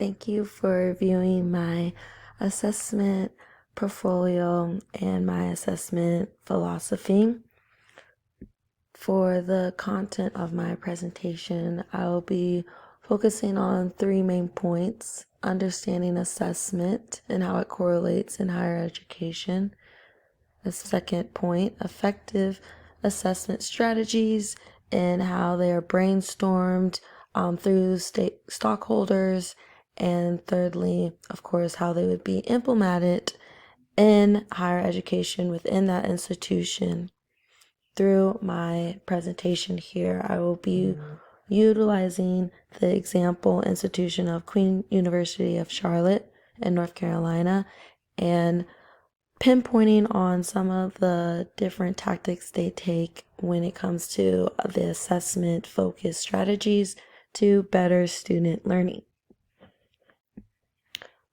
Thank you for viewing my assessment portfolio and my assessment philosophy. For the content of my presentation, I will be focusing on three main points: understanding assessment and how it correlates in higher education. The second point, effective assessment strategies and how they are brainstormed through stockholders. And thirdly, of course, how they would be implemented in higher education within that institution. Through my presentation here, I will be utilizing the example institution of Queen University of Charlotte in North Carolina and pinpointing on some of the different tactics they take when it comes to the assessment focused strategies to better student learning.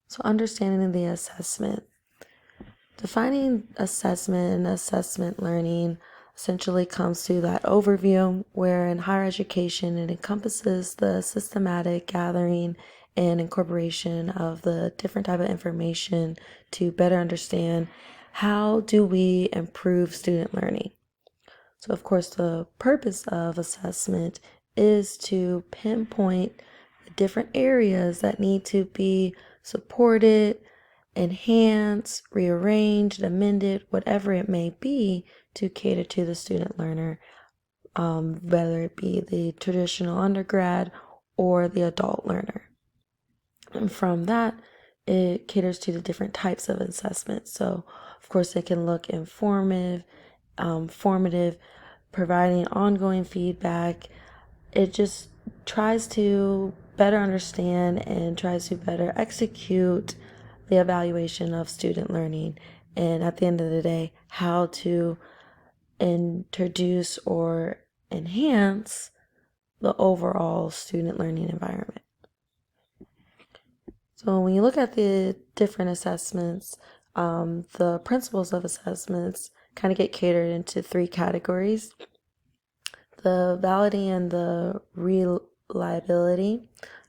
So understanding the assessment. Defining assessment and assessment learning essentially comes to that overview where in higher education it encompasses the systematic gathering and incorporation of the different type of information to better understand how do we improve student learning. So of course the purpose of assessment is to pinpoint the different areas that need to be supported, enhanced, rearranged, amended, whatever it may be to cater to the student learner, whether it be the traditional undergrad or the adult learner. And from that, it caters to the different types of assessments. So, of course, it can look informative, formative, providing ongoing feedback. It just tries to better understand and tries to better execute the evaluation of student learning. And at the end of the day, how to introduce or enhance the overall student learning environment. So when you look at the different assessments, the principles of assessments kind of get catered into three categories: the validity and the reliability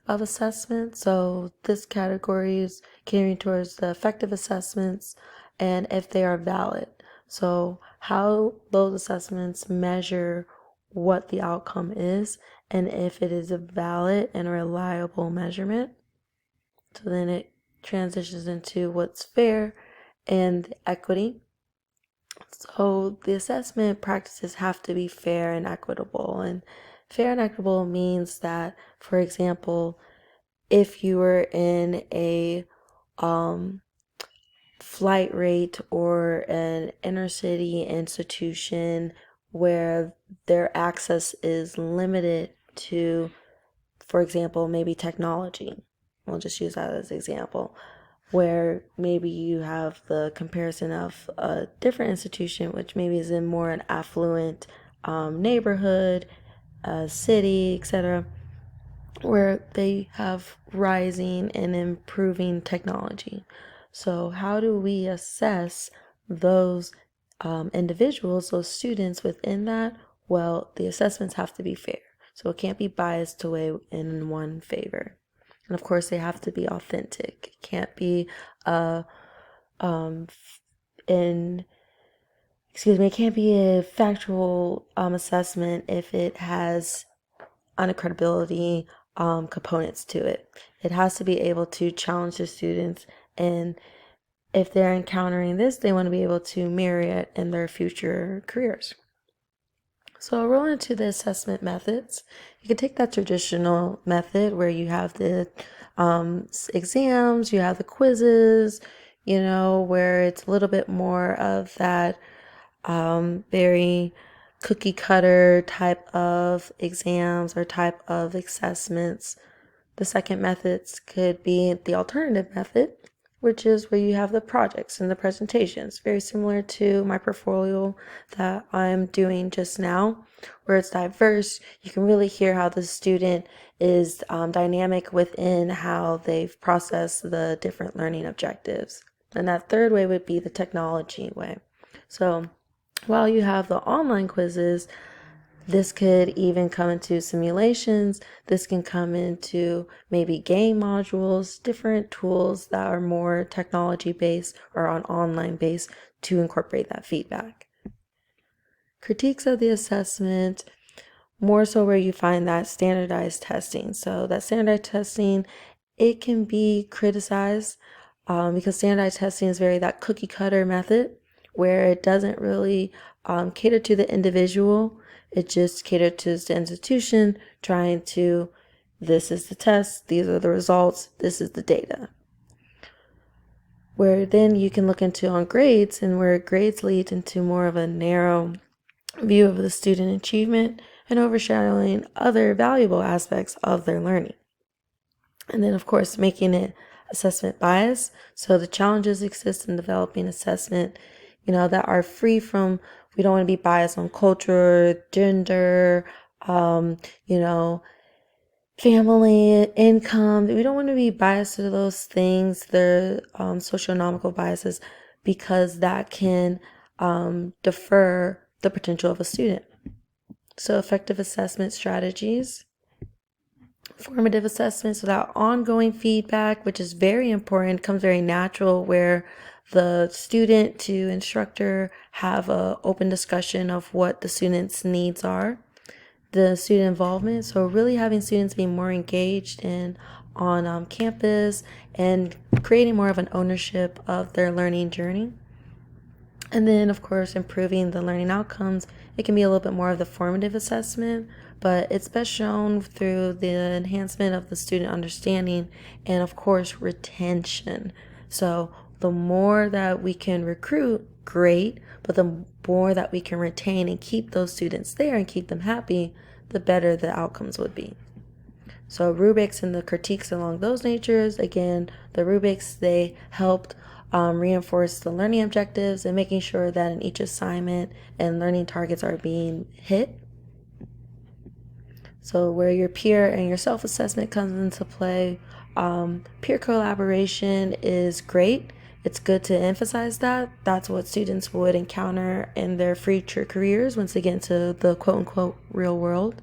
of assessment. So this category is catering towards the effective assessments and if they are valid. So how those assessments measure what the outcome is and if it is a valid and reliable measurement. So then it transitions into what's fair and equity. So the assessment practices have to be fair and equitable. And fair and equitable means that, for example, if you were in a flight rate or an inner city institution where their access is limited to, for example, maybe technology. We'll just use that as an example, where maybe you have the comparison of a different institution, which maybe is in more an affluent neighborhood, city, etc., where they have rising and improving technology. So how do we assess those individuals, those students within that? Well, the assessments have to be fair. So it can't be biased away in one favor. And of course, they have to be authentic. It can't be it can't be a factual assessment if it has uncredibility components to it. It has to be able to challenge the students, and if they're encountering this, they want to be able to mirror it in their future careers. So I'll roll into the assessment methods. You can take that traditional method where you have the exams, you have the quizzes, where it's a little bit more of that very cookie cutter type of exams or type of assessments. The second methods could be the alternative method, which is where you have the projects and the presentations, very similar to my portfolio that I'm doing just now, where it's diverse. You can really hear how the student is dynamic within how they've processed the different learning objectives. And that third way would be the technology way. So while you have the online quizzes, This could even come into simulations. This can come into maybe game modules, different tools that are more technology based or on online based to incorporate that feedback. Critiques of the assessment, more so where you find that standardized testing. So that standardized testing, it can be criticized because standardized testing is very that cookie cutter method where it doesn't really cater to the individual. It just caters to the institution trying to, this is the test, these are the results, this is the data. Where then you can look into on grades, and where grades lead into more of a narrow view of the student achievement and overshadowing other valuable aspects of their learning. And then, of course, making it assessment bias. So the challenges exist in developing assessment, that are free from, we don't want to be biased on culture, gender, family, income. We don't want to be biased to those things. They're socioeconomical biases because that can defer the potential of a student. So effective assessment strategies, formative assessment, so that ongoing feedback, which is very important, comes very natural where the student to instructor have an open discussion of what the student's needs are. The student involvement, so really having students be more engaged on campus and creating more of an ownership of their learning journey. And then, of course, improving the learning outcomes. It can be a little bit more of the formative assessment, but it's best shown through the enhancement of the student understanding and, of course, retention. So the more that we can recruit, great, but the more that we can retain and keep those students there and keep them happy, the better the outcomes would be. So rubrics and the critiques along those natures, again, the rubrics, they helped reinforce the learning objectives and making sure that in each assignment and learning targets are being hit. So where your peer and your self-assessment comes into play, peer collaboration is great. It's good to emphasize that. That's what students would encounter in their future careers once they get into the quote-unquote real world.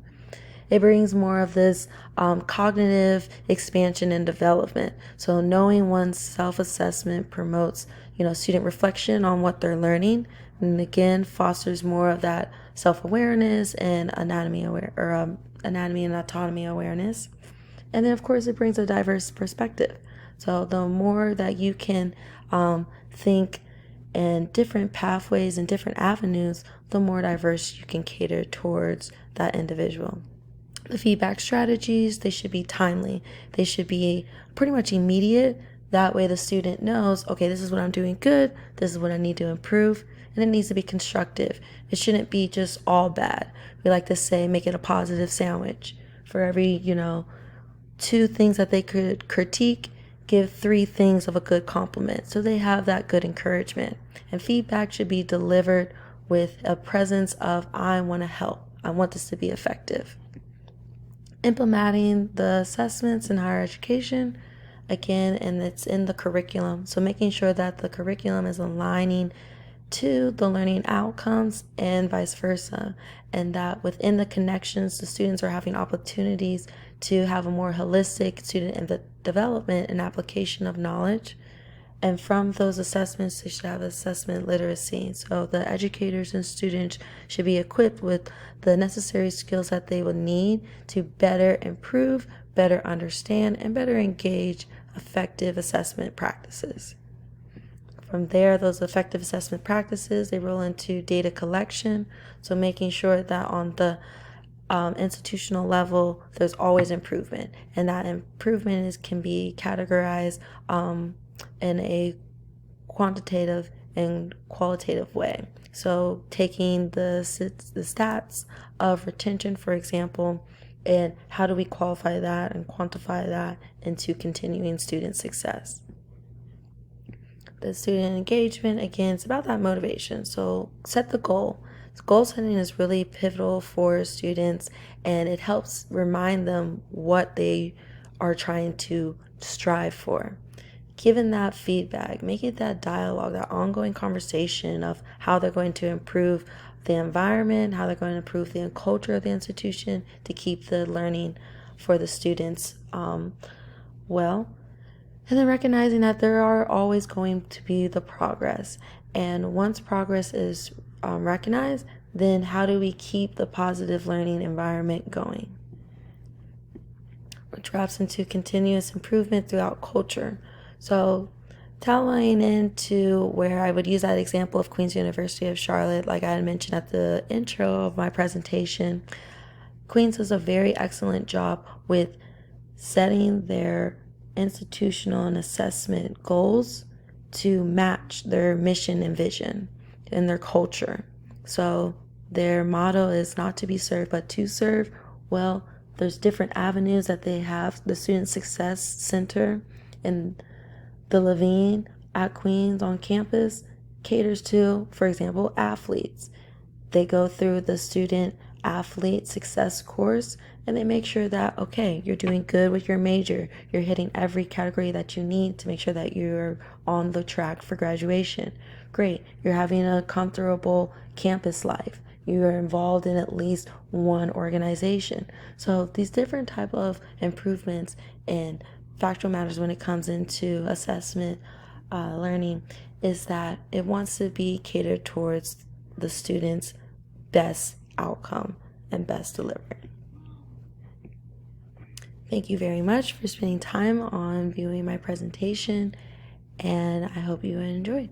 It brings more of this cognitive expansion and development. So knowing one's self-assessment promotes, student reflection on what they're learning, and again fosters more of that self-awareness and anatomy and autonomy awareness. And then, of course, it brings a diverse perspective. So the more that you can think in different pathways and different avenues, the more diverse you can cater towards that individual. The feedback strategies, they should be timely. They should be pretty much immediate. That way the student knows, okay, this is what I'm doing good. This is what I need to improve. And it needs to be constructive. It shouldn't be just all bad. We like to say, make it a positive sandwich. For every, 2 things that they could critique, give 3 things of a good compliment. So they have that good encouragement. And feedback should be delivered with a presence of, I want to help. I want this to be effective. Implementing the assessments in higher education, again, and it's in the curriculum. So making sure that the curriculum is aligning to the learning outcomes and vice versa, and that within the connections, the students are having opportunities to have a more holistic student development and application of knowledge. And from those assessments, they should have assessment literacy. So the educators and students should be equipped with the necessary skills that they will need to better improve, better understand, and better engage effective assessment practices. From there, those effective assessment practices, they roll into data collection. So making sure that on the institutional level, there's always improvement. And that improvement can be categorized in a quantitative and qualitative way. So taking the stats of retention, for example, and how do we qualify that and quantify that into continuing student success. The student engagement, again, it's about that motivation. So set the goal. Goal setting is really pivotal for students, and it helps remind them what they are trying to strive for. Given that feedback, making that dialogue, that ongoing conversation of how they're going to improve the environment, how they're going to improve the culture of the institution to keep the learning for the students well. And then recognizing that there are always going to be the progress. And once progress is recognized, then how do we keep the positive learning environment going? Which wraps into continuous improvement throughout culture. So tying into where I would use that example of Queen's University of Charlotte, like I had mentioned at the intro of my presentation, Queen's does a very excellent job with setting their institutional and assessment goals to match their mission and vision and their culture. So their motto is not to be served, but to serve. Well, there's different avenues that they have. The Student Success Center and the Levine at Queens on campus caters to, for example, athletes. They go through the student athlete success course and they make sure that, okay, you're doing good with your major. You're hitting every category that you need to make sure that you're on the track for graduation. Great. You're having a comfortable campus life. You are involved in at least one organization. So these different type of improvements and factual matters when it comes into assessment learning is that it wants to be catered towards the student's best outcome and best delivery. Thank you very much for spending time on viewing my presentation, and I hope you enjoyed.